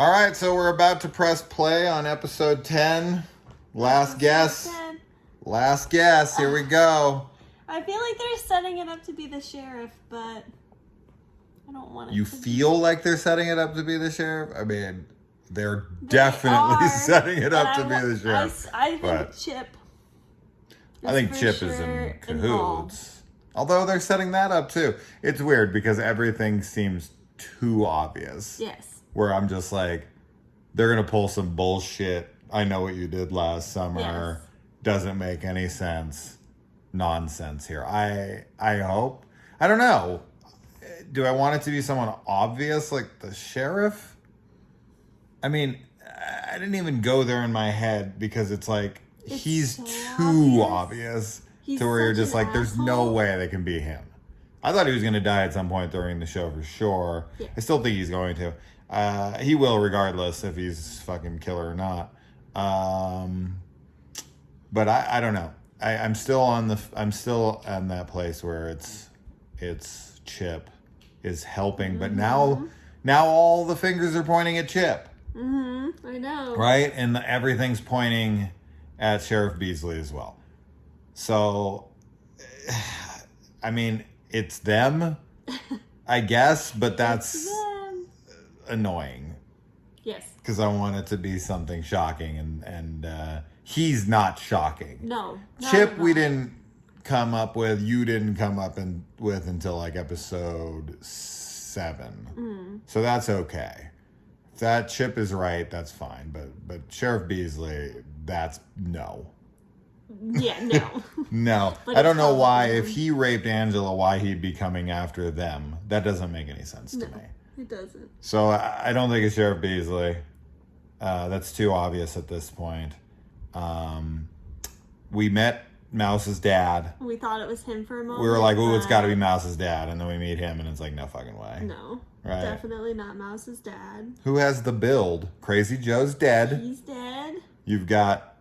All right, so we're about to press play on episode 10. Last guess. 10. Last guess. Here we go. I feel like they're setting it up to be the sheriff, but I don't want it You to feel like they're setting it up to be the sheriff? I mean, they're definitely setting it up to be the sheriff. I think Chip. I think Chip is in cahoots. Although they're setting that up too. It's weird because everything seems too obvious. Yes. Where I'm just like, they're going to pull some bullshit. I know what you did last summer. Yes. Doesn't make any sense. Nonsense here. I hope. I don't know. Do I want it to be someone obvious like the sheriff? I mean, I didn't even go there in my head because it's like, he's so too obvious to where you're just like, there's asshole. no way they can be him. I thought he was going to die at some point during the show for sure. Yeah. I still think he's going to. He will regardless if he's fucking killer or not. But I don't know. I'm still on that place where it's Chip is helping, but now all the fingers are pointing at Chip. Mm-hmm. I know. Right? And everything's pointing at Sheriff Beasley as well. So, I mean, it's them, I guess, but that's annoying. Yes. Because I want it to be something shocking, and he's not shocking. No. Chip, we didn't come up with, you didn't come up with until like episode 7. Mm. So that's okay. If that Chip is right, that's fine. But Sheriff Beasley, that's no. Yeah, no. No. I don't know why, if he raped Angela, why he'd be coming after them. That doesn't make any sense to me. It doesn't. So I don't think it's Sheriff Beasley. That's too obvious at this point. We met Mouse's dad. We thought it was him for a moment. We were like, "Ooh, it's got to be Mouse's dad," and then we meet him, and it's like, no fucking way. No, right? Definitely not Mouse's dad. Who has the build? Crazy Joe's dead. He's dead. You've got,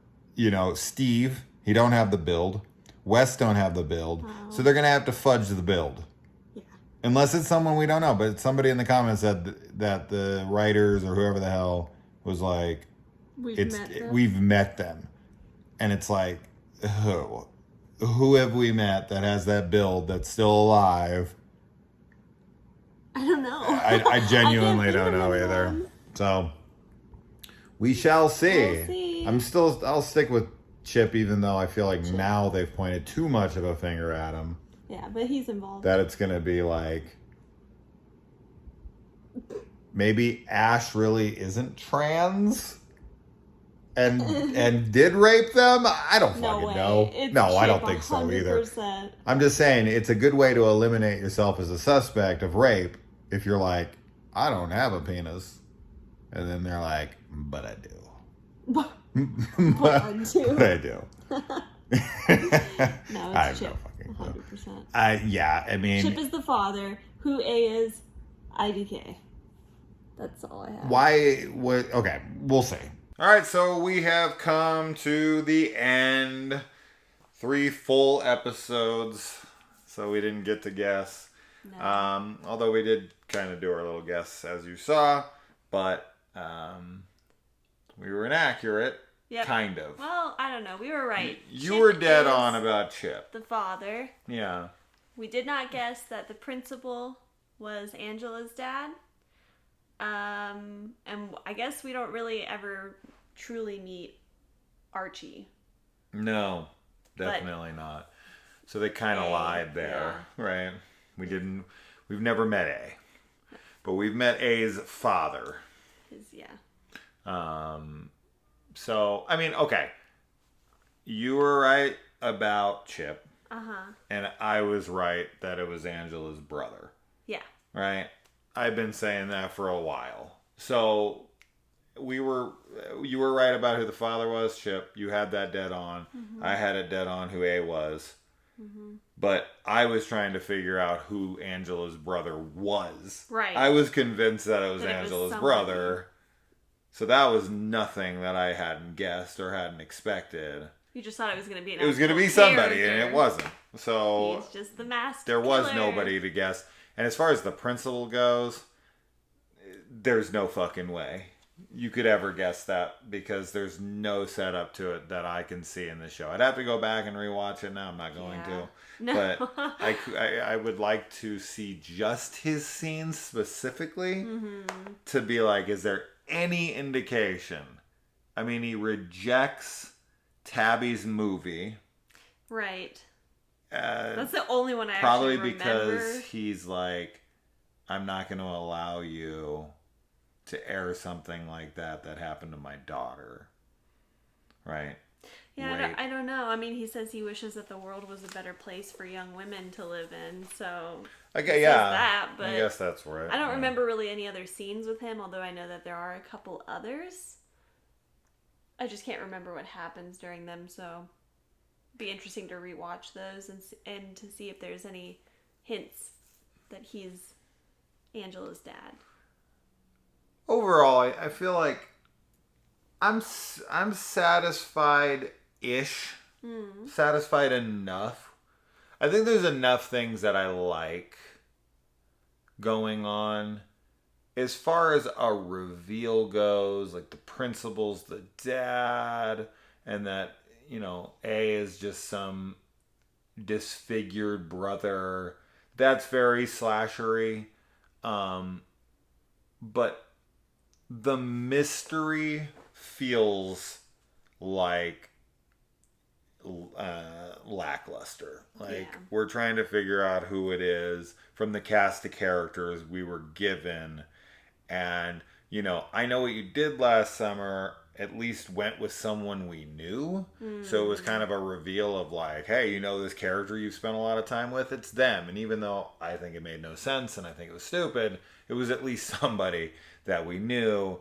Steve. He don't have the build. Wes don't have the build. Oh. So they're gonna have to fudge the build. Yeah. Unless it's someone we don't know, but somebody in the comments said that the writers or whoever the hell was like, we've met them, and it's like, who have we met that has that build that's still alive? I don't know. I genuinely don't know either. So we shall see. We'll see. I'll stick with Chip, even though I feel like now they've pointed too much of a finger at him. Yeah, but he's involved. That it's gonna be like, maybe Ash really isn't trans and did rape them. I don't fucking know. No, I don't think so either. I'm just saying it's a good way to eliminate yourself as a suspect of rape if you're like, I don't have a penis, and then they're like, but I do. But I do. But I do. No, I it's have Chip. no fucking clue. 100%. Yeah, I mean, Chip is the father. Who A is IDK. That's all I have. Okay, we'll see. All right, so we have come to the end. 3 full episodes, so we didn't get to guess. No. Although we did kind of do our little guess, as you saw, but we were inaccurate. Yep. Kind of. Well, I don't know. We were right. You were dead on about Chip. The father. Yeah. We did not guess that the principal was Angela's dad. And I guess we don't really ever truly meet Archie. No, definitely not. So they kind of lied there, right? We've never met A. But we've met A's father. So, I mean, okay. You were right about Chip. Uh-huh. And I was right that it was Angela's brother. Yeah. Right? I've been saying that for a while. So you were right about who the father was, Chip. You had that dead on. Mm-hmm. I had it dead on who A was. Mm-hmm. But I was trying to figure out who Angela's brother was. Right. I was convinced that it was Angela's brother. So that was nothing that I hadn't guessed or hadn't expected. You just thought it was going to be It was going to be somebody, and it wasn't. So he's just the masked there was killer. nobody to guess. And as far as the principal goes, there's no fucking way you could ever guess that because there's no setup to it that I can see in the show. I'd have to go back and rewatch it now. I'm not going to. No. But I would like to see just his scenes specifically to be like, is there any indication? I mean, he rejects Tabby's movie. Right. That's the only one I probably actually remember. Probably because he's like, I'm not going to allow you to air something like that happened to my daughter. Right? Yeah, I don't know. I mean, he says he wishes that the world was a better place for young women to live in, so... Okay, yeah. That, but I guess that's right. I don't remember really any other scenes with him, although I know that there are a couple others. I just can't remember what happens during them, so... It'd be interesting to rewatch those and to see if there's any hints that he's Angela's dad. Overall, I feel like I'm satisfied-ish. Satisfied enough. I think there's enough things that I like going on. As far as a reveal goes, like the principal's the dad, and that, you know, A is just some disfigured brother. That's very slashery. But the mystery feels like lackluster. Like, we're trying to figure out who it is from the cast of characters we were given. And, you know, I Know What You Did Last Summer at least went with someone we knew. So it was kind of a reveal of like, hey, you know this character you've spent a lot of time with? It's them. And even though I think it made no sense and I think it was stupid, it was at least somebody that we knew.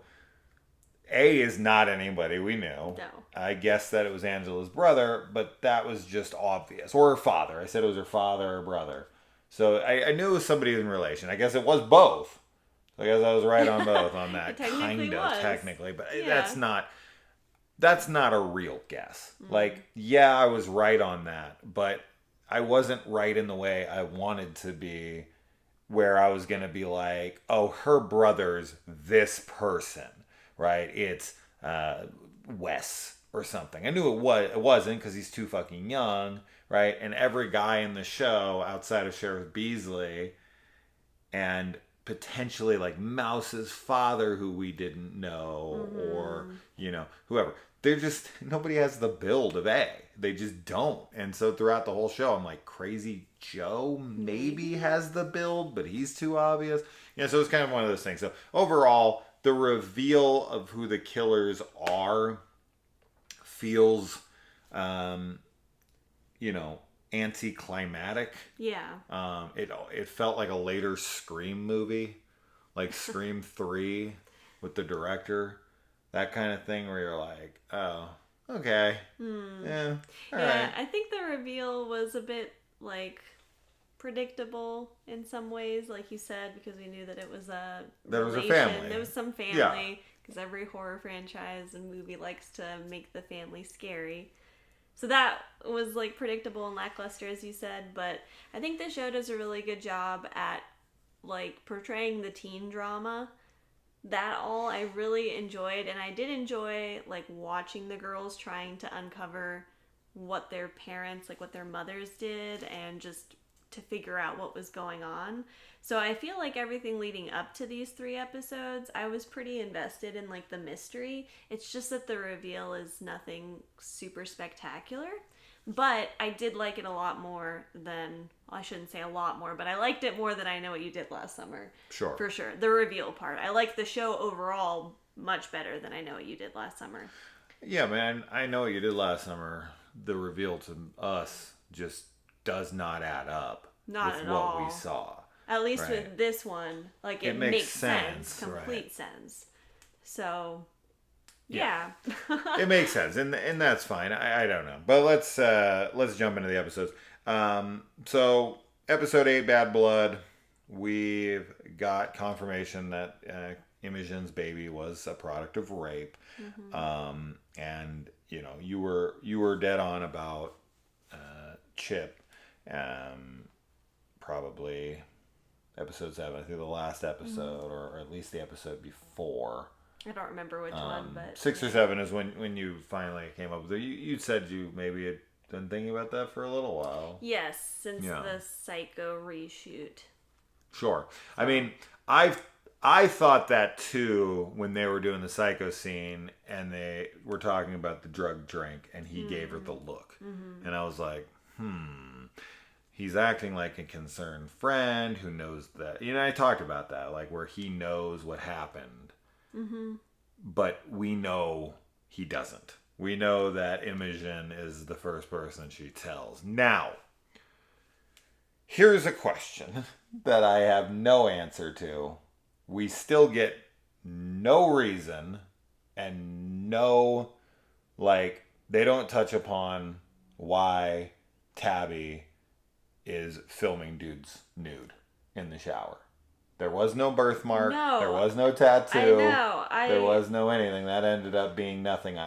A is not anybody we knew. No. I guessed that it was Angela's brother, but that was just obvious. Or her father. I said it was her father or brother. So I knew it was somebody in relation. I guess it was both. I guess I was right on both on that. Technically. But that's not a real guess. Like, yeah, I was right on that, but I wasn't right in the way I wanted to be, where I was going to be like, oh, her brother's this person, right? It's Wes or something. I knew it wasn't because he's too fucking young, right? And every guy in the show outside of Sheriff Beasley and potentially like Mouse's father, who we didn't know, or, you know, whoever. They're just, nobody has the build of A. They just don't. And so throughout the whole show, I'm like, Crazy Joe maybe has the build, but he's too obvious. You know, so it's kind of one of those things. So overall, the reveal of who the killers are feels, you know, anticlimactic. Yeah. It felt like a later Scream movie, like Scream 3 with the director, that kind of thing, where you're like, oh, okay, yeah, all right. I think the reveal was a bit like predictable in some ways, like you said, because we knew that it was a family. There was some family, because every horror franchise and movie likes to make the family scary. So that was like predictable and lackluster, as you said, but I think the show does a really good job at like portraying the teen drama. That all I really enjoyed, and I did enjoy like watching the girls trying to uncover what their parents, like what their mothers did, and just to figure out what was going on. So I feel like everything leading up to these 3 episodes, I was pretty invested in like the mystery. It's just that the reveal is nothing super spectacular. But I did like it a lot more than, well, I shouldn't say a lot more, but I liked it more than I Know What You Did Last Summer. Sure. For sure. The reveal part. I liked the show overall much better than I Know What You Did Last Summer. Yeah, man. I Know What You Did Last Summer. The reveal to us just does not add up. Not with at what all. We saw. At least with this one, like it makes sense. Complete sense. So, yeah. It makes sense, and that's fine. I don't know, but let's jump into the episodes. So episode 8, Bad Blood. We've got confirmation that Imogen's baby was a product of rape, and you know you were dead on about Chip, probably episode 7, I think the last episode, or at least the episode before. I don't remember which one, but 6 or 7 is when you finally came up with it. You said you maybe had been thinking about that for a little while. Yes, since the Psycho reshoot. Sure. I mean, I thought that too when they were doing the Psycho scene and they were talking about the drug drink and he gave her the look. Mm-hmm. And I was like, he's acting like a concerned friend who knows that. I talked about that, like where he knows what happened. Mm-hmm. But we know he doesn't. We know that Imogen is the first person she tells. Now, here's a question that I have no answer to. We still get no reason and no, they don't touch upon why Tabby is filming dudes nude in the shower. There was no birthmark. No. There was no tattoo. I know. There was no anything. That ended up being nothing.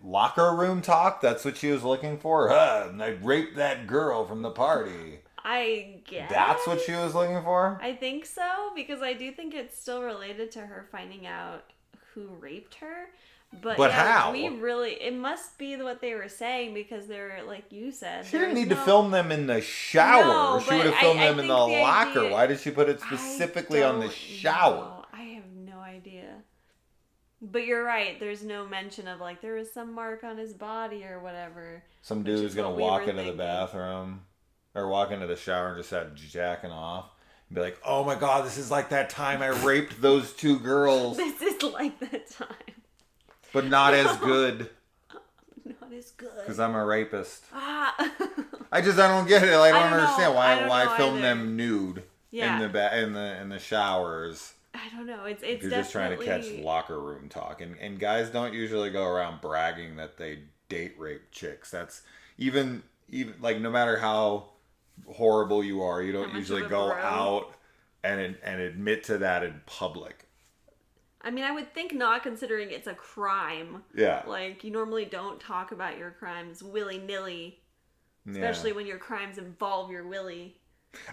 Locker room talk? That's what she was looking for? I raped that girl from the party. I guess. That's what she was looking for? I think so, because I do think it's still related to her finding out who raped her. But how? It must be what they were saying, because they're, like you said. She didn't need to film them in the shower. No, she would have filmed them in the locker. Why did she put it specifically on the shower? No, I have no idea. But you're right. There's no mention of, there was some mark on his body or whatever. Some dude who's going to walk into the bathroom or walk into the shower and just start jacking off. And be like, oh my God, this is like that time I raped those 2 girls. This is like that time. But not as good. Not as good. Because I'm a rapist. I don't get it. I don't understand why film them nude in the showers. I don't know. It's you're just trying to catch locker room talk, and guys don't usually go around bragging that they date rape chicks. That's even no matter how horrible you are, you don't usually go out and admit to that in public. I mean, I would think not, considering it's a crime. Yeah. You normally don't talk about your crimes willy-nilly. Especially when your crimes involve your willy.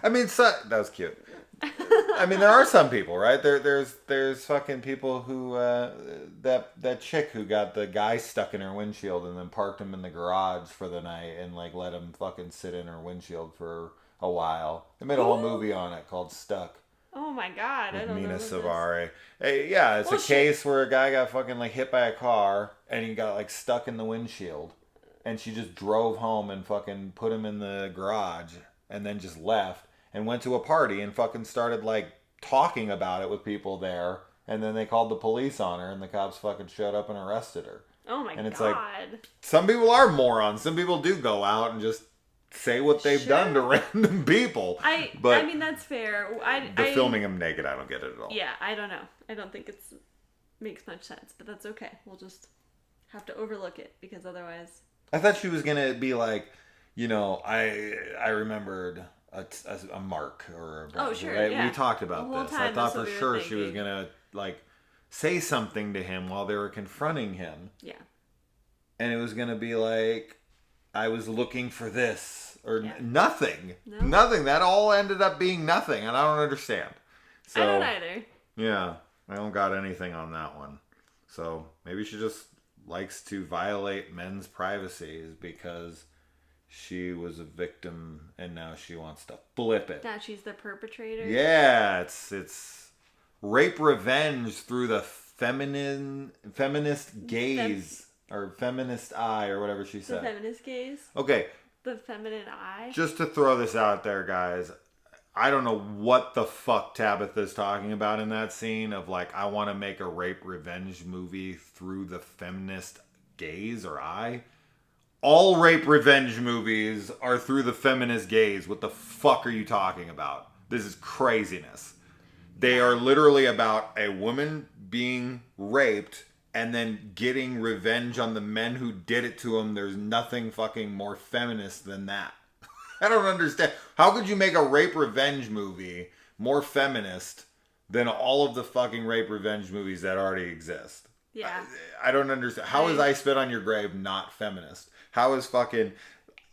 I mean, that was cute. I mean, there are some people, right? There's fucking people who, that chick who got the guy stuck in her windshield and then parked him in the garage for the night and, let him fucking sit in her windshield for a while. They made a whole movie on it called Stuck. Oh my God, I don't know. Mina Savari. Hey, yeah, it's a case where a guy got fucking hit by a car and he got stuck in the windshield, and she just drove home and fucking put him in the garage and then just left and went to a party and fucking started talking about it with people there, and then they called the police on her and the cops fucking showed up and arrested her. Oh my God. And it's some people are morons. Some people do go out and just say what they've done to random people. I mean, that's fair. Filming them naked, I don't get it at all. Yeah, I don't know. I don't think it makes much sense, but that's okay. We'll just have to overlook it, because otherwise... I thought she was going to be I remembered a mark or a... Oh, sure, right? Yeah. We talked about this. I thought for sure she was going to, say something to him while they were confronting him. Yeah. And it was going to be I was looking for this, or nothing. No. Nothing. That all ended up being nothing, and I don't understand. So, I don't either. Yeah, I don't got anything on that one. So maybe she just likes to violate men's privacies because she was a victim and now she wants to flip it. Now she's the perpetrator? Yeah, it's rape revenge through the feminist gaze. Or feminist eye, or whatever she said. The feminist gaze? Okay. The feminine eye? Just to throw this out there, guys. I don't know what the fuck Tabitha's talking about in that scene of I want to make a rape revenge movie through the feminist gaze or eye. All rape revenge movies are through the feminist gaze. What the fuck are you talking about? This is craziness. They are literally about a woman being raped and then getting revenge on the men who did it to him. There's nothing fucking more feminist than that. I don't understand. How could you make a rape revenge movie more feminist than all of the fucking rape revenge movies that already exist? Yeah. I don't understand. How is I Spit on Your Grave not feminist? How is fucking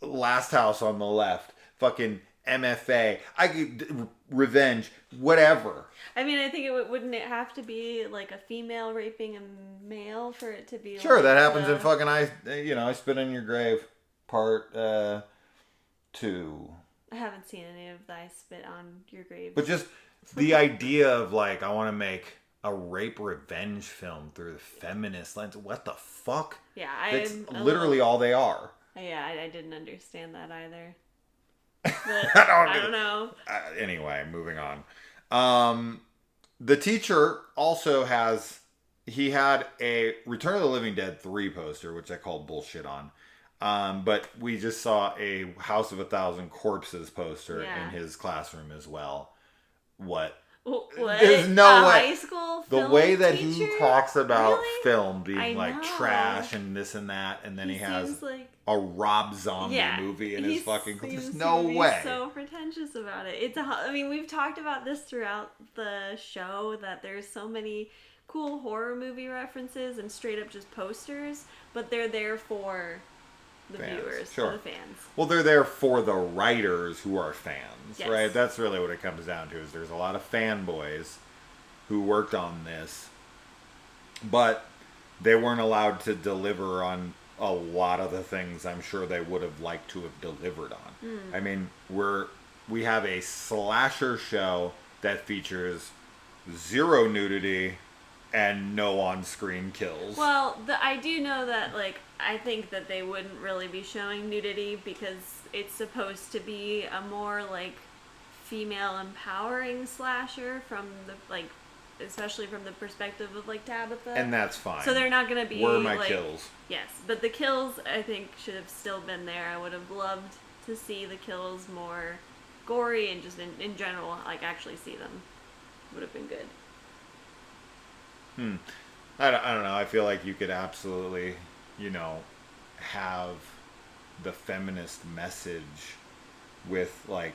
Last House on the Left, fucking MFA. I could revenge, whatever. I mean, I think wouldn't it have to be like a female raping a male for it to be? Sure, like that happens in fucking I Spit in Your Grave, part 2. I haven't seen any of the I Spit on Your Grave. But just the idea of like, I want to make a rape revenge film through the feminist lens. What the fuck? Yeah, that's literally all they are. Yeah, I didn't understand that either. But I don't know. Anyway, moving on. The teacher also he had a Return of the Living Dead 3 poster, which I called bullshit on. But we just saw a House of 1,000 Corpses poster in his classroom as well. What? There's no way. High school the way that he talks about really? film being like trash and this and that, and then he has a Rob Zombie movie in his fucking. There's no way. So pretentious about it. I mean, we've talked about this throughout the show that there's so many cool horror movie references and straight up just posters, but they're there for the viewers, for the fans. Well, they're there for the writers who are fans, yes. right? That's really what it comes down to, is there's a lot of fanboys who worked on this, but they weren't allowed to deliver on a lot of the things I'm sure they would have liked to have delivered on. I mean, we have a slasher show that features 0 nudity and no on-screen kills. Well, I do know that, like, I think that they wouldn't really be showing nudity because it's supposed to be a more, like, female empowering slasher from the, like, especially from the perspective of, like, Tabitha. And that's fine. So they're not going to be, were my kills. Yes, but the kills, I think, should have still been there. I would have loved to see the kills more gory and just in general, like, actually see them. Would have been good. I don't know. I feel like you could absolutely, have the feminist message with, like,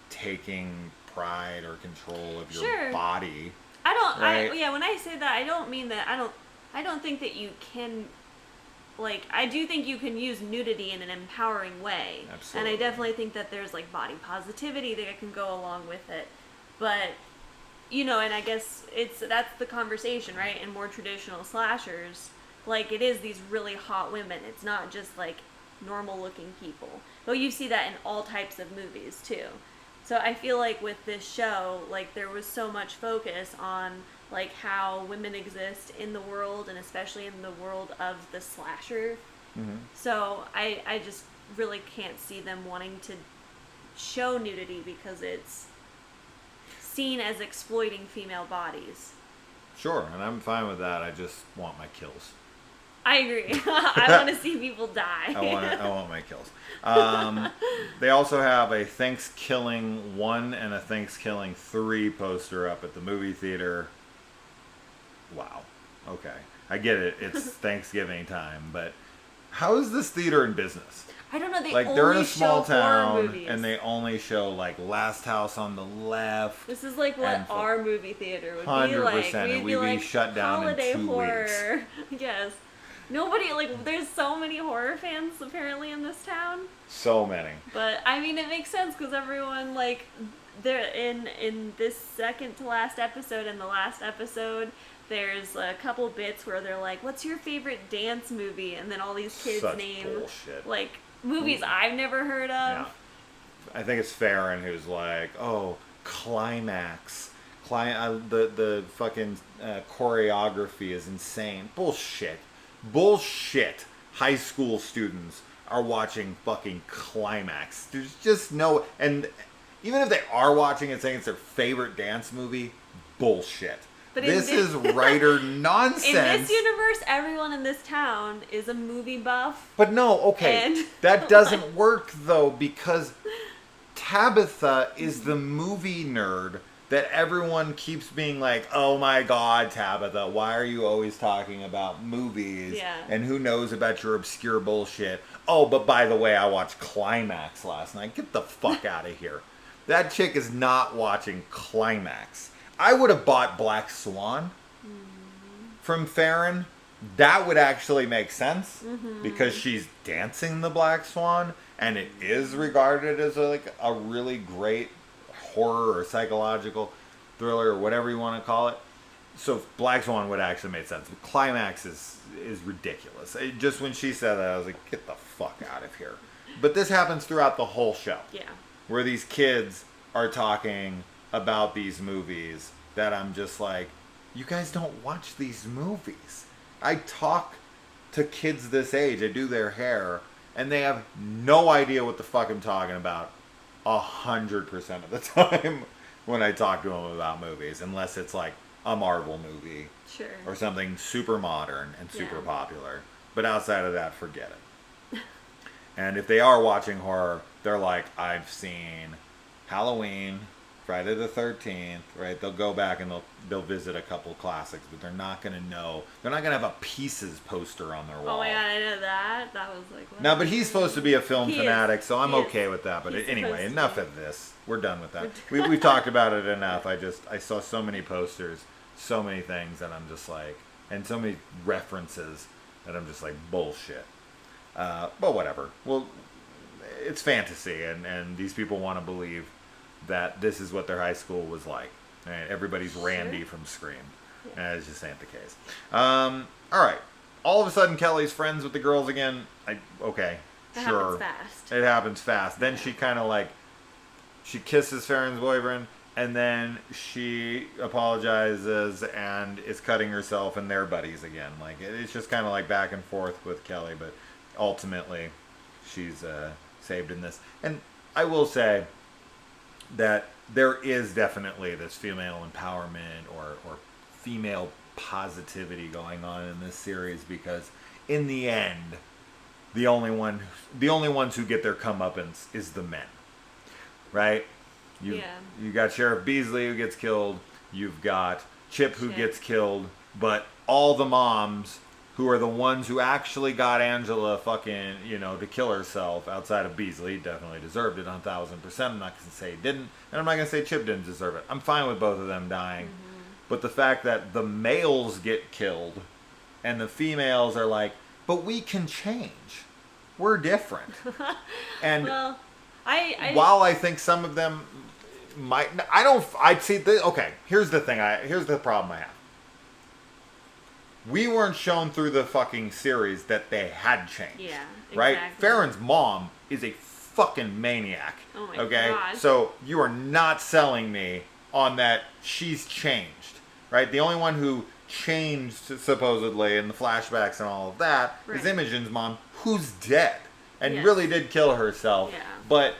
taking pride or control of your body. I don't. Right? When I say that, I don't mean that. I don't think that you can. Like, I do think you can use nudity in an empowering way. Absolutely. And I definitely think that there's, like, body positivity that can go along with it. But, and I guess that's the conversation, right? In more traditional slashers, like, it is these really hot women. It's not just, like, normal-looking people. Though you see that in all types of movies, too. So I feel like with this show, like, there was so much focus on, like, how women exist in the world, and especially in the world of the slasher. Mm-hmm. So I just really can't see them wanting to show nudity because it's seen as exploiting female bodies. Sure, and I'm fine with that. I just want my kills. I agree. I want to see people die. I want my kills. They also have a Thanksgiving 1 and a Thanksgiving 3 poster up at the movie theater. Wow. Okay. I get it. It's Thanksgiving time, but how is this theater in business? I don't know. They're in a small town, and they only show, like, Last House on the Left. This is like what our movie theater would 100%, be like. And we'd be shut down in 2 horror. weeks. Yes. Nobody, like, there's so many horror fans apparently in this town. So many. But, I mean, it makes sense because everyone, like, they're in this second to last episode and the last episode, there's a couple bits where they're like, what's your favorite dance movie? And then all these kids name, bullshit. Like, movies I've never heard of. Yeah. I think it's Farron who's like, oh, Climax. The fucking choreography is insane. Bullshit. High school students are watching fucking Climax. There's just no... And even if they are watching and saying it's their favorite dance movie, bullshit. But this is writer nonsense. In this universe, everyone in this town is a movie buff. But no, okay. That doesn't work, though, because Tabitha is the movie nerd that everyone keeps being like, oh my god, Tabitha, why are you always talking about movies? Yeah. And who knows about your obscure bullshit? Oh, but by the way, I watched Climax last night. Get the fuck out of here. That chick is not watching Climax. I would have bought Black Swan from Farron that would actually make sense because she's dancing the Black Swan, and it is regarded as a really great horror or psychological thriller or whatever you want to call it. So Black Swan would actually make sense. The climax is ridiculous. Just when she said that, I was like, get the fuck out of here. But this happens throughout the whole show. Yeah. Where these kids are talking about these movies that I'm just like, you guys don't watch these movies. I talk to kids this age. I do their hair, and they have no idea what the fuck I'm talking about 100% of the time when I talk to them about movies, unless it's like a Marvel movie. Sure. Or something super modern and super popular. But outside of that, forget it. And if they are watching horror, they're like, I've seen Halloween, Friday the 13th, right? They'll go back and they'll visit a couple classics, but they're not going to know. They're not going to have a Pieces poster on their wall. Oh my god, I know that. That was like... What? No, but he's supposed to be a film fanatic, so I'm okay with that. But anyway, enough of this. We're done with that. We've talked about it enough. I saw so many posters, so many things that I'm just like, and so many references that I'm just like, bullshit. But whatever. Well, it's fantasy, and these people want to believe that this is what their high school was like. Right? Everybody's Randy from Scream. Yeah. And it just ain't the case. All right. All of a sudden, Kelly's friends with the girls again. Okay, that sure. Happens fast. It happens fast. Then she kind of like, she kisses Farron's boyfriend, and then she apologizes and is cutting herself, and they're buddies again. Like, it's just kind of like back and forth with Kelly, but ultimately, she's saved in this. And I will say that there is definitely this female empowerment or female positivity going on in this series, because in the end, the only ones who get their comeuppance is the men, right? You got Sheriff Beasley who gets killed. You've got Chip who gets killed, but all the moms who are the ones who actually got Angela fucking, to kill herself outside of Beasley, definitely deserved it 1,000%. I'm not going to say he didn't, and I'm not going to say Chip didn't deserve it. I'm fine with both of them dying. But the fact that the males get killed and the females are like, but we can change. We're different. And well, while I think some of them might, I'd see okay, here's the problem I have. We weren't shown through the fucking series that they had changed. Yeah, right? exactly. Farron's mom is a fucking maniac. Oh my okay? God. So you are not selling me on that she's changed, right? The only one who changed, supposedly, in the flashbacks and all of that is Imogen's mom, who's dead and really did kill herself. Yeah. But,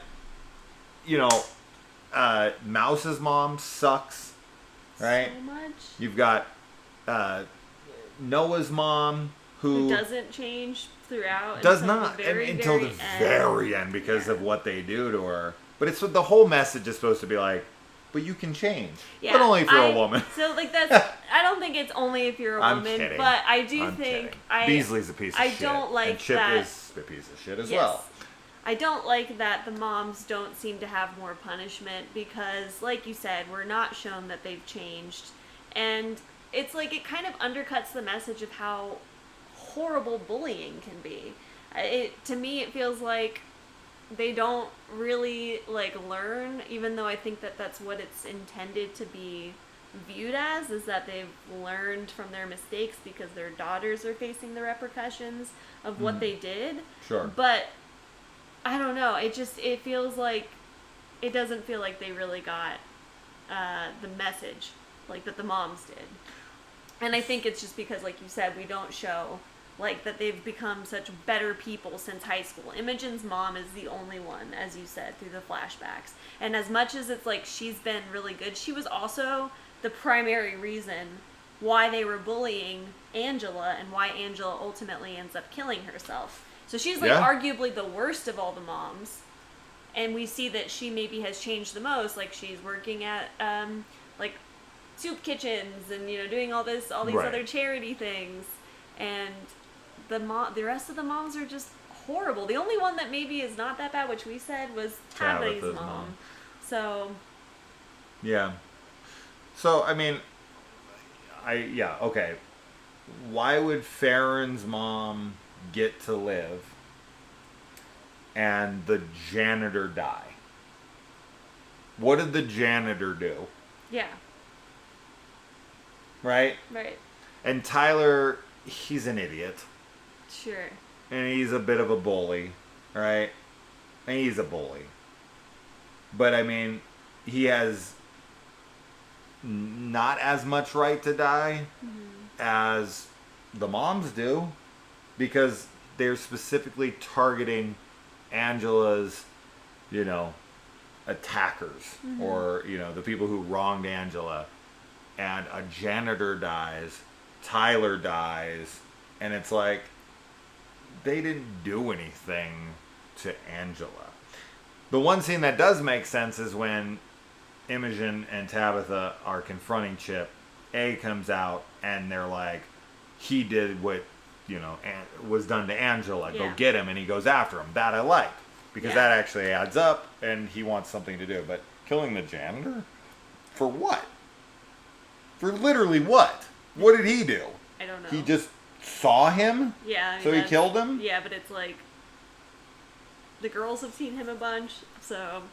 Mouse's mom sucks, right? So much. You've got Noah's mom, who doesn't change throughout. Does not until the very end because of what they do to her. But it's the whole message is supposed to be like, but you can change, but only for a woman. So that's I don't think it's only if you're a woman, kidding. but I do think Beasley's a piece of shit. I don't like and Chip that. is a piece of shit as well. I don't like that the moms don't seem to have more punishment because, like you said, we're not shown that they've changed. And it's like it kind of undercuts the message of how horrible bullying can be. To me, it feels like they don't really learn, even though I think that that's what it's intended to be viewed as, is that they've learned from their mistakes because their daughters are facing the repercussions of what they did. Sure. But I don't know. It feels like it doesn't feel like they really got the message that the moms did. And I think it's just because, like you said, we don't show that they've become such better people since high school. Imogen's mom is the only one, as you said, through the flashbacks. And as much as it's she's been really good, she was also the primary reason why they were bullying Angela and why Angela ultimately ends up killing herself. So she's arguably the worst of all the moms. And we see that she maybe has changed the most. She's working at soup kitchens and doing all these other charity things. And the rest of the moms are just horrible. The only one that maybe is not that bad, which we said, was Tabitha's mom. So yeah. So I mean, okay. why would Farron's mom get to live and the janitor die? What did the janitor do? Yeah. Right? Right. And Tyler, he's an idiot. Sure. And he's a bit of a bully, right? And he's a bully. But, I mean, he has not as much right to die as the moms do. Because they're specifically targeting Angela's, you know, attackers. Or, you know, the people who wronged Angela. And a janitor dies. Tyler dies. And it's like, they didn't do anything to Angela. The one scene that does make sense is when Imogen and Tabitha are confronting Chip. A comes out and they're like, he did what, you know, was done to Angela. Go get him. And he goes after him. That I like. Because that actually adds up and he wants something to do. But killing the janitor? For what? For literally what? What did he do? I don't know. He just saw him? Yeah. I mean, so he killed him? Yeah, but it's like, the girls have seen him a bunch, so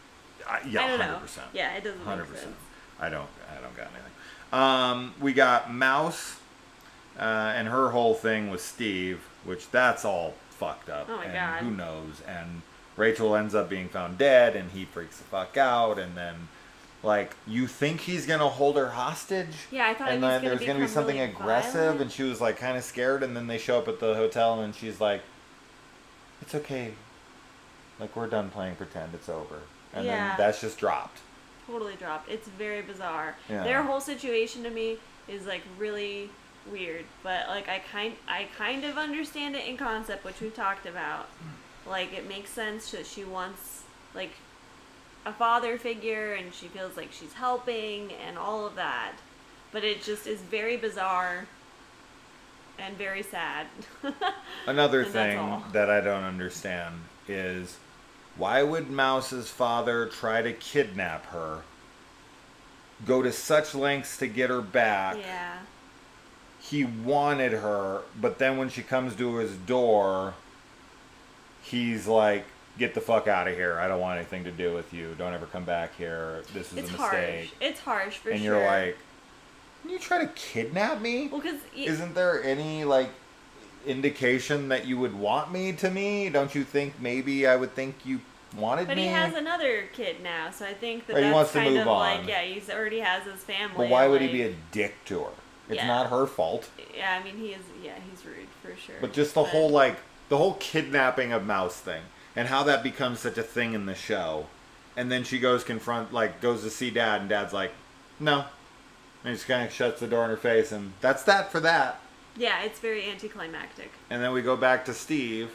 yeah, I don't 100%. Know. Yeah, it doesn't 100%. Make sense. I don't got anything. We got Mouse, and her whole thing was Steve, which that's all fucked up. Oh my and God. Who knows? And Rachel ends up being found dead, and he freaks the fuck out, and then, like, you think he's gonna hold her hostage? Yeah, I thought and then there's gonna be something really aggressive, violent. and she was like kind of scared, and then they show up at the hotel, and she's like, "It's okay. Like, we're done playing pretend. It's over." And then that's just dropped. Totally dropped. It's very bizarre. Yeah. Their whole situation to me is like really weird, but like I kind of understand it in concept, which we've talked about. Like, it makes sense that she wants like a father figure and she feels like she's helping and all of that. But it just is very bizarre and very sad. Another thing that I don't understand is, why would Mouse's father try to kidnap her? Go to such lengths to get her back. Yeah. He wanted her, but then when she comes to his door, he's like, "Get the fuck out of here. I don't want anything to do with you. Don't ever come back here. This is a mistake." Harsh. It's harsh for sure. And you're like, "You try to kidnap me?" Well, because isn't there any like indication that you would want me to me? Don't you think maybe I would think you wanted me? But he has another kid now, so I think that he that's wants to kind move of on. like, yeah, he already has his family. But why would he be a dick to her? It's not her fault. Yeah, I mean, he's rude for sure. But just the whole kidnapping of Mouse thing and how that becomes such a thing in the show. And then she goes goes to see Dad, and Dad's like, "No." And he just kind of shuts the door in her face, and that's that for that. Yeah, it's very anticlimactic. And then we go back to Steve,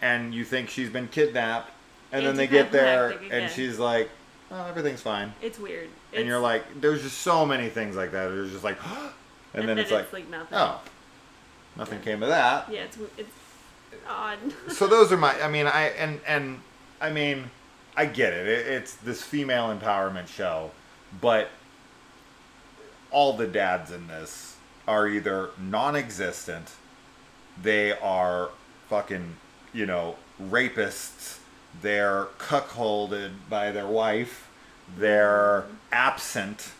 and you think she's been kidnapped, and then they get there, and she's like, "Oh, everything's fine." It's weird. And you're like, there's just so many things like that. There's just like, and then it's like nothing. Oh, nothing came of that. Yeah, it's odd. So those are my. I mean, I mean, I get it. It's this female empowerment show, but all the dads in this are either non-existent, they are fucking, rapists, they're cuckolded by their wife, they're absent,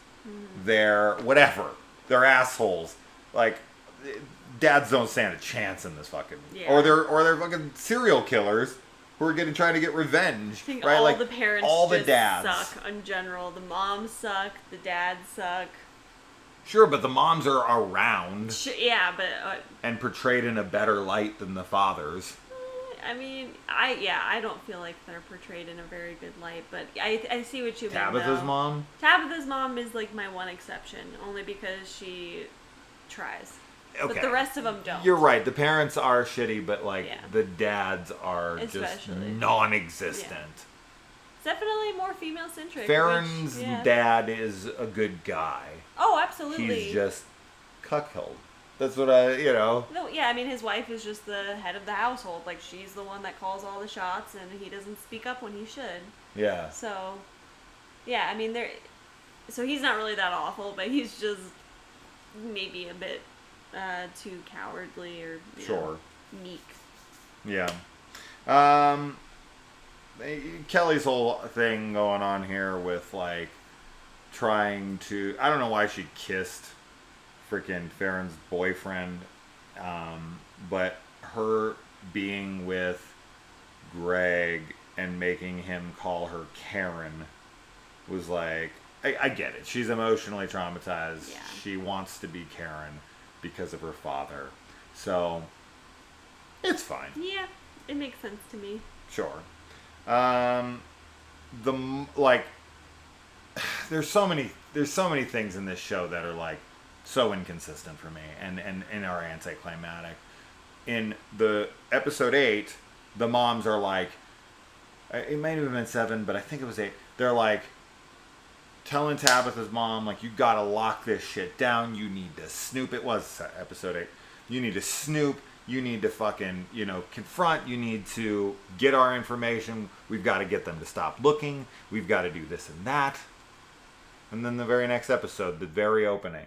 they're whatever, they're assholes. Like, dads don't stand a chance in this fucking, or they're fucking serial killers who are trying to get revenge. I think right? all like, the parents all the just dads suck in general. The moms suck, the dads suck. Sure, but the moms are around. Yeah, but and portrayed in a better light than the fathers. I mean, I don't feel like they're portrayed in a very good light, but I see what you mean. Tabitha's mom? Tabitha's mom is like my one exception, only because she tries. Okay. But the rest of them don't. You're right. The parents are shitty, but the dads are just non-existent. Yeah. It's definitely more female-centric. Farron's dad is a good guy. Oh, absolutely. He's just cuckold. That's what No, yeah, I mean, his wife is just the head of the household. Like, she's the one that calls all the shots, and he doesn't speak up when he should. Yeah. So, yeah, I mean, so he's not really that awful, but he's just maybe a bit too cowardly or sure meek. Yeah. Kelly's whole thing going on here with like trying to, I don't know why she kissed freaking Farron's boyfriend, but her being with Greg and making him call her Karen was like, I get it. She's emotionally traumatized. Yeah. She wants to be Karen because of her father. So it's fine. Yeah, it makes sense to me. Sure. There's so many things in this show that are like so inconsistent for me and are anticlimactic. In the episode 8, the moms are like, it might have been 7, but I think it was 8. They're like telling Tabitha's mom, like, you gotta lock this shit down. You need to snoop. It was episode 8. You need to snoop. You need to fucking, confront. You need to get our information. We've got to get them to stop looking. We've got to do this and that. And then the very next episode, the very opening,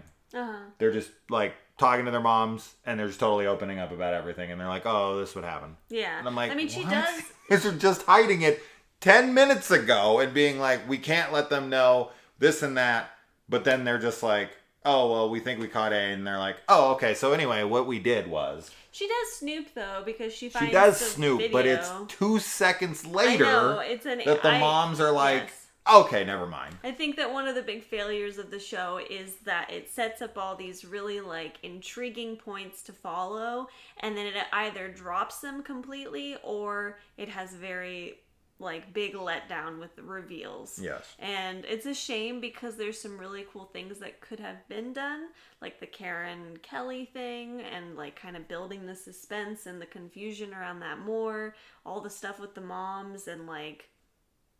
they're just like talking to their moms and they're just totally opening up about everything. And they're like, oh, this would happen. Yeah. And I'm like, she does. Is they're just hiding it 10 minutes ago and being like, we can't let them know this and that. But then they're just like, oh, well, we think we caught A. And they're like, oh, okay. So anyway, what we did was. She does snoop, though, because she finds snoop, video. but it's 2 seconds later that the moms are like, yes. Okay, never mind. I think that one of the big failures of the show is that it sets up all these really like intriguing points to follow, and then it either drops them completely or it has very like big letdown with the reveals. Yes. And it's a shame because there's some really cool things that could have been done, like the Karen Kelly thing and like kind of building the suspense and the confusion around that more, all the stuff with the moms and like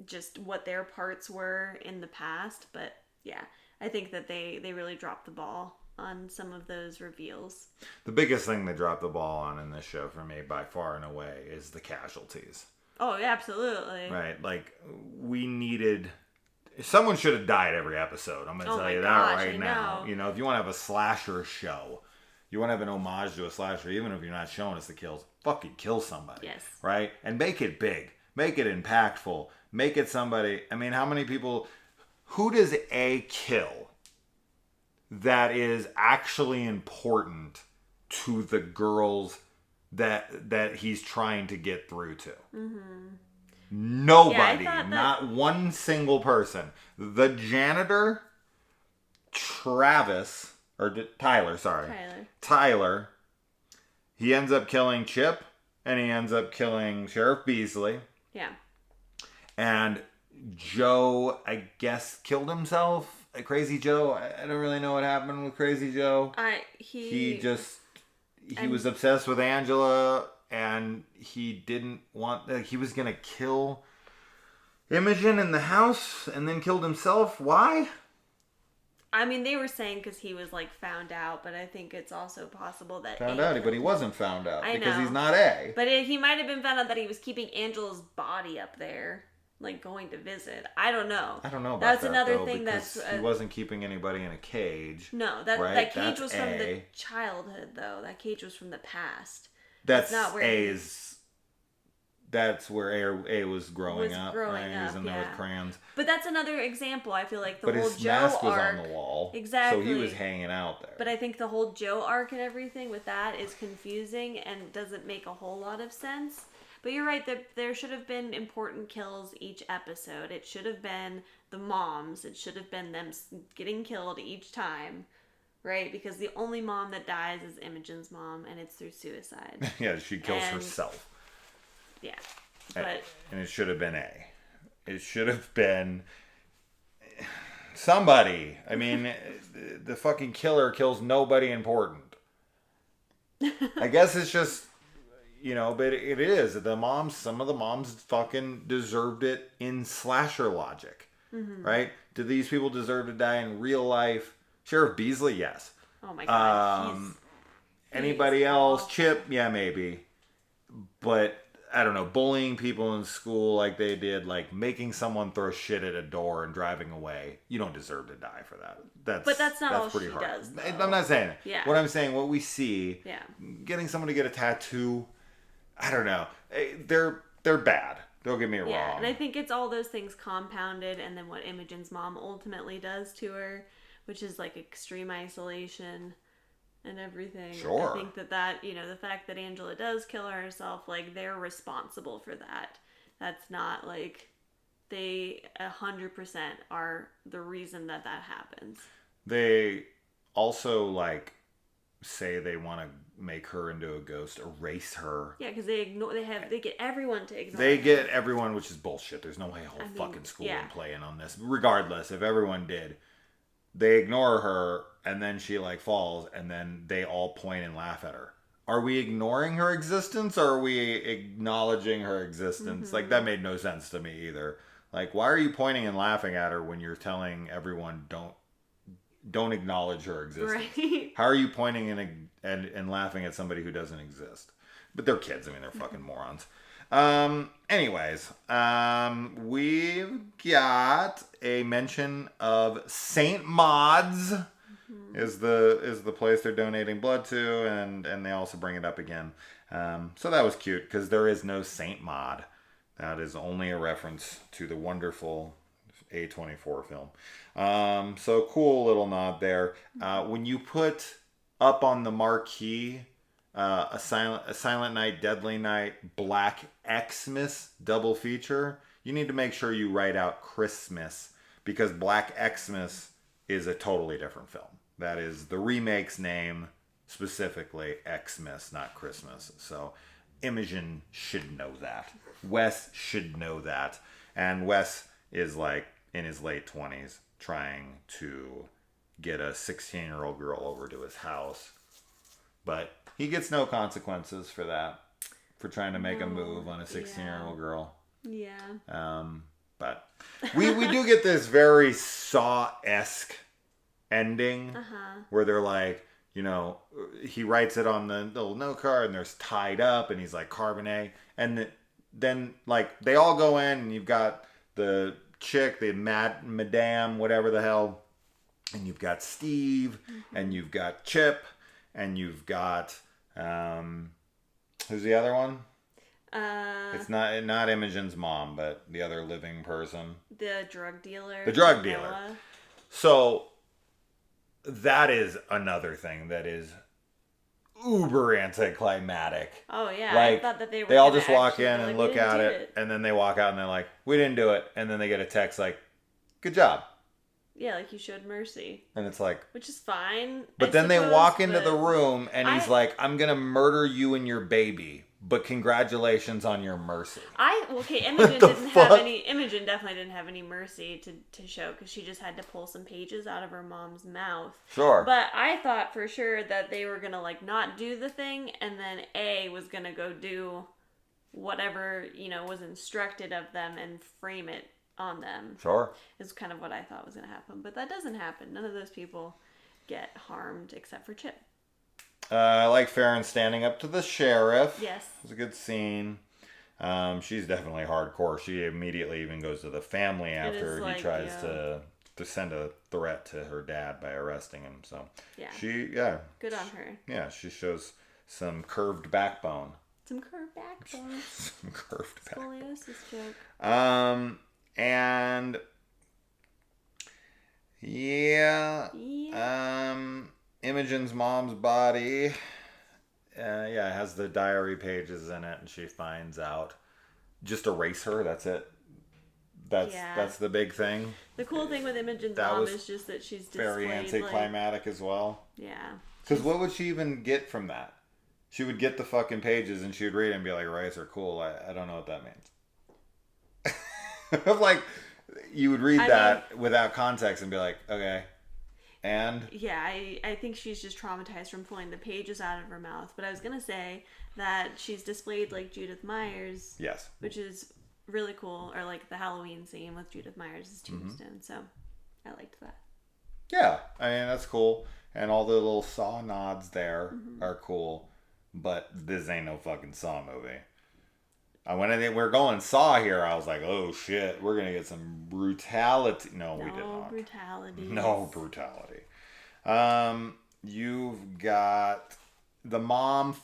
just what their parts were in the past. But yeah, I think that they really dropped the ball on some of those reveals. The biggest thing they dropped the ball on in this show for me by far and away is the casualties. Oh, absolutely. Right. Like, someone should have died every episode. I'm going to tell you that right now. If you want to have a slasher show, you want to have an homage to a slasher, even if you're not showing us the kills, fucking kill somebody. Yes. Right? And make it big. Make it impactful. Make it somebody. I mean, how many people, who does A kill that is actually important to the girls that he's trying to get through to? Mm-hmm. Nobody. Not one single person. The janitor, Travis, or Tyler, sorry. Tyler. He ends up killing Chip, and he ends up killing Sheriff Beasley. Yeah. And Joe, I guess, killed himself. Crazy Joe. I don't really know what happened with Crazy Joe. He was obsessed with Angela, and he didn't want. He was gonna kill Imogen in the house, and then killed himself. Why? I mean, they were saying because he was like found out, but I think it's also possible that but he wasn't found out because he's not A. But he might have been found out that he was keeping Angela's body up there, like going to visit. I don't know. I don't know about that's that. Another though, thing that's he wasn't keeping anybody in a cage. No, that cage was from the childhood, though. That cage was from the past. That's not where A's. That's where A was growing up. He was in there with crayons. But that's another example. I feel like the whole his Joe mask was arc on the wall. Exactly. So he was hanging out there. But I think the whole Joe arc and everything with that is confusing and doesn't make a whole lot of sense. But you're right, there should have been important kills each episode. It should have been the moms. It should have been them getting killed each time. Right? Because the only mom that dies is Imogen's mom, and it's through suicide. Yeah, she kills herself. Yeah. And it should have been A. It should have been somebody. I mean, the fucking killer kills nobody important. I guess it's just, but it is. Some of the moms fucking deserved it in slasher logic. Mm-hmm. Right? Do these people deserve to die in real life? Sheriff Beasley, yes. Oh my God. Anybody else? Chip, yeah, maybe. But I don't know, bullying people in school like they did, like making someone throw shit at a door and driving away. You don't deserve to die for that. But that's not all pretty she hard. does, though. I'm not saying it. Yeah. What I'm saying, what we see, yeah. getting someone to get a tattoo, I don't know. They're bad. Don't get me wrong. Yeah, and I think it's all those things compounded, and then what Imogen's mom ultimately does to her, which is like extreme isolation and everything. Sure. I think that, you know, the fact that Angela does kill herself, like, they're responsible for that. That's not, like, they 100% are the reason that happens. They also, like, say they want to make her into a ghost, erase her. Yeah, because they get everyone to ignore They her. get everyone, which is bullshit. There's no way a whole fucking school would play in on this. Regardless, if everyone did, they ignore her, and then she, like, falls, and then they all point and laugh at her. Are we ignoring her existence, or are we acknowledging her existence? Like, that made no sense to me either. Like, why are you pointing and laughing at her when you're telling everyone don't acknowledge her existence? Right. How are you pointing and laughing at somebody who doesn't exist? But they're kids. I mean, they're fucking morons. Anyways, we've got a mention of Saint Maud's is the place they're donating blood to, and they also bring it up again. So that was cute because there is no Saint Maud. That is only a reference to the wonderful A24 film. So cool little nod there. When you put up on the marquee a Silent Night, Deadly Night, Black Xmas double feature, you need to make sure you write out Christmas, because Black Xmas is a totally different film. That is the remake's name, specifically Xmas, not Christmas. So Imogen should know that. Wes should know that. And Wes is like in his late 20s trying to get a 16-year-old girl over to his house. But he gets no consequences for that, for trying to make a move on a 16-year-old girl. Yeah. But we do get this very Saw-esque ending where they're like, you know, he writes it on the little note card and there's tied up and he's like Carbonate. And then like they all go in and you've got the chick, the madame, whatever the hell. And you've got Steve and you've got Chip and you've got, who's the other one? It's not Imogen's mom, but the other living person. The drug dealer. The drug dealer. So that is another thing that is uber anticlimactic. Oh yeah, like, I thought that they all just walk in and look at it, and then they walk out and they're like, "We didn't do it," and then they get a text like, "Good job." Yeah, like you showed mercy. And it's like, which is fine. But then they walk into the room and he's like, "I'm gonna murder you and your baby, but congratulations on your mercy." Imogen definitely didn't have any mercy to show, because she just had to pull some pages out of her mom's mouth. Sure. But I thought for sure that they were gonna like not do the thing, and then A was gonna go do whatever, you know, was instructed of them and frame it on them. Sure. Is kind of what I thought was gonna happen, but that doesn't happen. None of those people get harmed except for Chip. I like Farron standing up to the sheriff. Yes. It was a good scene. She's definitely hardcore. She immediately even goes to the family after he tries to send a threat to her dad by arresting him. So yeah. Good on her. Yeah, she shows some curved backbone. Some curved backbone. Some curved backbone. Scoliosis joke. And Imogen's mom's body, has the diary pages in it, and she finds out. Just erase her. That's it. That's the big thing. The cool thing with Imogen's mom is just that she's very anticlimactic as well. Yeah. Because what would she even get from that? She would get the fucking pages and she would read it and be like, "Erase her, cool." I don't know what that means. Like, you would read that without context and be like, okay, and? Yeah, I think she's just traumatized from pulling the pages out of her mouth. But I was going to say that she's displayed like Judith Myers. Yes. Which is really cool. Or like the Halloween scene with Judith Myers' tombstone. So I liked that. Yeah, I mean, that's cool. And all the little Saw nods there are cool. But this ain't no fucking Saw movie. When we were going Saw here, I was like, oh shit, we're going to get some brutality. No, we did not. No brutality. You've got the mom,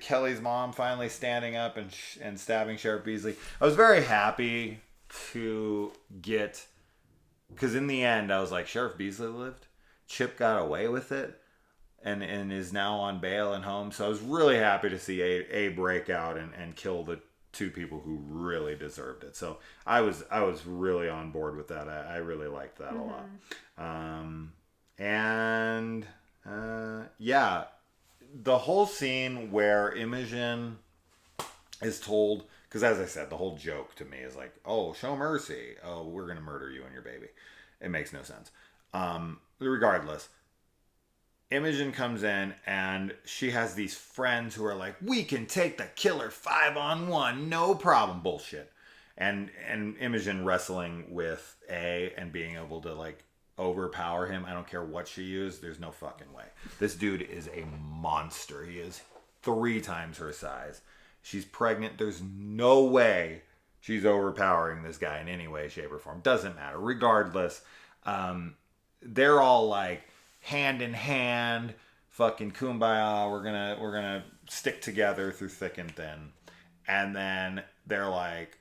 Kelly's mom, finally standing up and stabbing Sheriff Beasley. I was very happy to get, because in the end, I was like, Sheriff Beasley lived. Chip got away with it. And is now on bail and home. So I was really happy to see a break out and kill the two people who really deserved it. So I was really on board with that. I really liked that a lot. Yeah, the whole scene where Imogen is told, because as I said, the whole joke to me is like, oh, show mercy. Oh, we're going to murder you and your baby. It makes no sense. Regardless, Imogen comes in and she has these friends who are like, we can take the killer 5-on-1, no problem. Bullshit. And Imogen wrestling with A and being able to like overpower him. I don't care what she used. There's no fucking way. This dude is a monster. He is 3 times her size. She's pregnant. There's no way she's overpowering this guy in any way, shape, or form. Doesn't matter. Regardless, they're all like, hand in hand, fucking kumbaya, we're gonna stick together through thick and thin. And then they're like,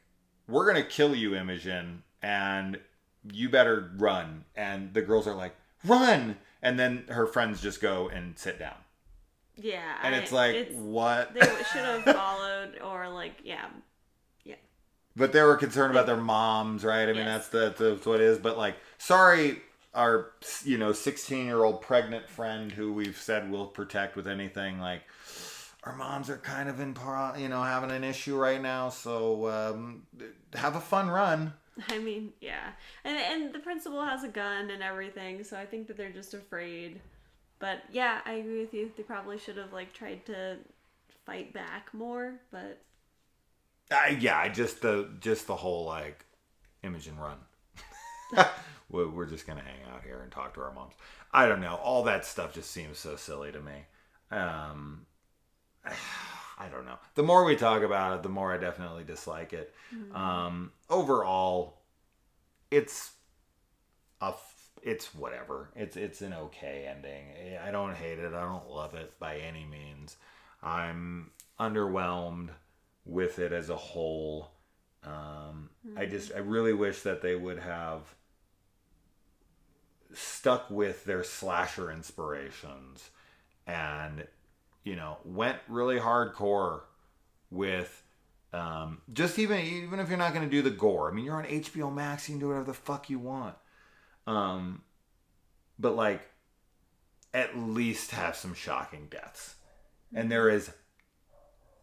we're gonna kill you, Imogen, and you better run. And the girls are like, run! And then her friends just go and sit down. Yeah. And it's like, what? They should have followed, or like, yeah. But they were concerned about their moms, right? I mean, that's what it is. But like, sorry, our 16-year-old pregnant friend who we've said we'll protect with anything, like, our moms are kind of having an issue right now, so have a fun run. I mean, yeah. And the principal has a gun and everything, so I think that they're just afraid. But yeah, I agree with you. They probably should have like tried to fight back more, but just the whole like, Imogen, run. We're just going to hang out here and talk to our moms. I don't know. All that stuff just seems so silly to me. I don't know. The more we talk about it, the more I definitely dislike it. Mm-hmm. Overall, it's whatever. It's an okay ending. I don't hate it. I don't love it by any means. I'm underwhelmed with it as a whole. Mm-hmm. I really wish that they would have stuck with their slasher inspirations and went really hardcore with just even if you're not going to do the gore. I mean, you're on HBO Max, you can do whatever the fuck you want, but like, at least have some shocking deaths. And there is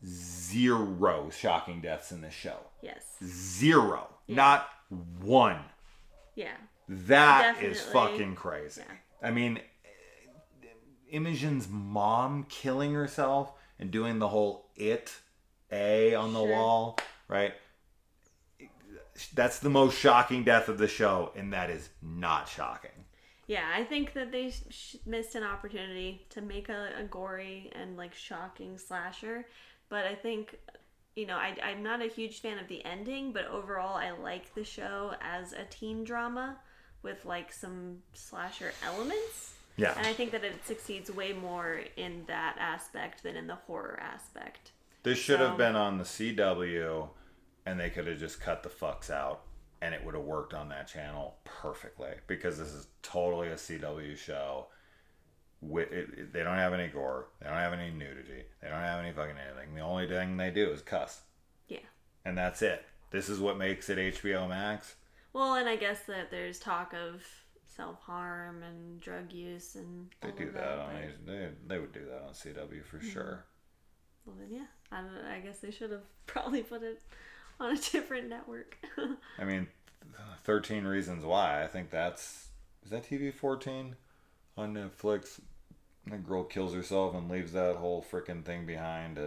0 shocking deaths in this show. Yes. 0. Yeah. Not 1. Yeah. That is fucking crazy. Yeah. I mean, Imogen's mom killing herself and doing the whole A on the wall, right? That's the most shocking death of the show, and that is not shocking. Yeah, I think that they missed an opportunity to make a gory and like shocking slasher, but I think, I'm not a huge fan of the ending, but overall I like the show as a teen drama with like some slasher elements. Yeah. And I think that it succeeds way more in that aspect than in the horror aspect. This should have been on the CW, and they could have just cut the fucks out, and it would have worked on that channel perfectly, because this is totally a CW show. They don't have any gore. They don't have any nudity. They don't have any fucking anything. The only thing they do is cuss. Yeah. And that's it. This is what makes it HBO Max. Well, and I guess that there's talk of self-harm and drug use and they do that on they would do that on CW for sure. Well then, yeah, I guess they should have probably put it on a different network. I mean, 13 Reasons Why. I think is that TV 14 on Netflix. The girl kills herself and leaves that whole freaking thing behind.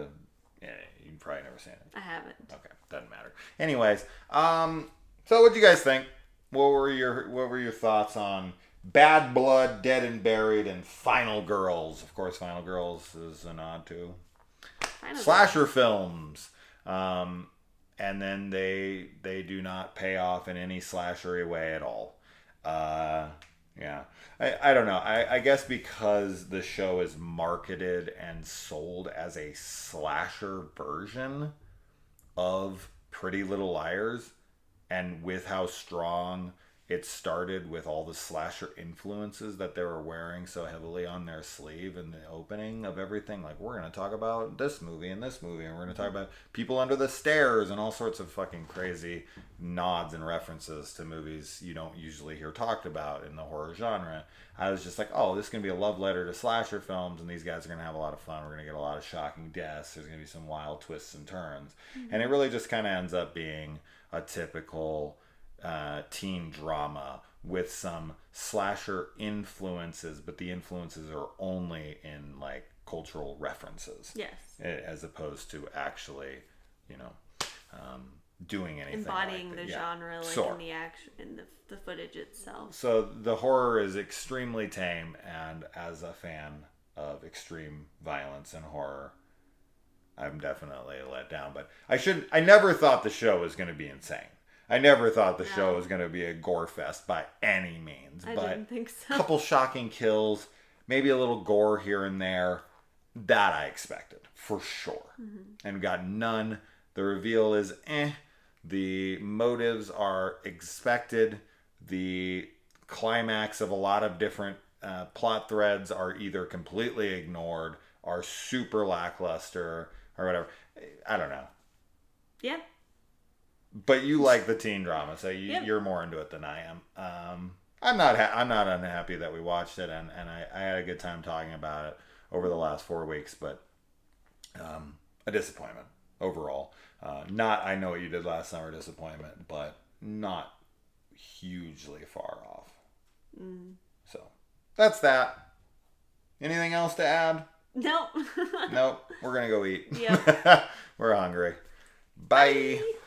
Yeah, you've probably never seen it. I haven't. Okay, doesn't matter. Anyways, so what do you guys think? What were your thoughts on Bad Blood, Dead and Buried, and Final Girls? Of course, Final Girls is a nod to slasher films. and then they do not pay off in any slashery way at all. Yeah. I don't know. I guess because the show is marketed and sold as a slasher version of Pretty Little Liars, and with how strong it started with all the slasher influences that they were wearing so heavily on their sleeve in the opening of everything. Like, we're going to talk about this movie and this movie, and we're going to talk about People Under the Stairs, and all sorts of fucking crazy nods and references to movies you don't usually hear talked about in the horror genre. I was just like, oh, this is going to be a love letter to slasher films, and these guys are going to have a lot of fun. We're going to get a lot of shocking deaths. There's going to be some wild twists and turns. Mm-hmm. And it really just kind of ends up being a typical teen drama with some slasher influences, but the influences are only in like cultural references. Yes. As opposed to actually, doing anything. Embodying the genre, like in the action, in the footage itself. So the horror is extremely tame, and as a fan of extreme violence and horror, I'm definitely let down. But I never thought the show was going to be insane. I never thought the show was going to be a gore fest by any means. I didn't think so. A couple shocking kills, maybe a little gore here and there. That I expected, for sure. Mm-hmm. And got none. The reveal is The motives are expected. The climax of a lot of different plot threads are either completely ignored, are super lackluster, or whatever. I don't know. Yeah. But you like the teen drama, so you're more into it than I am. I'm not unhappy that we watched it, and I had a good time talking about it over the last 4 weeks, but a disappointment overall. Not I Know What You Did Last Summer disappointment, but not hugely far off. Mm. So that's that. Anything else to add? Nope. Nope. We're gonna go eat. Yep. We're hungry. Bye.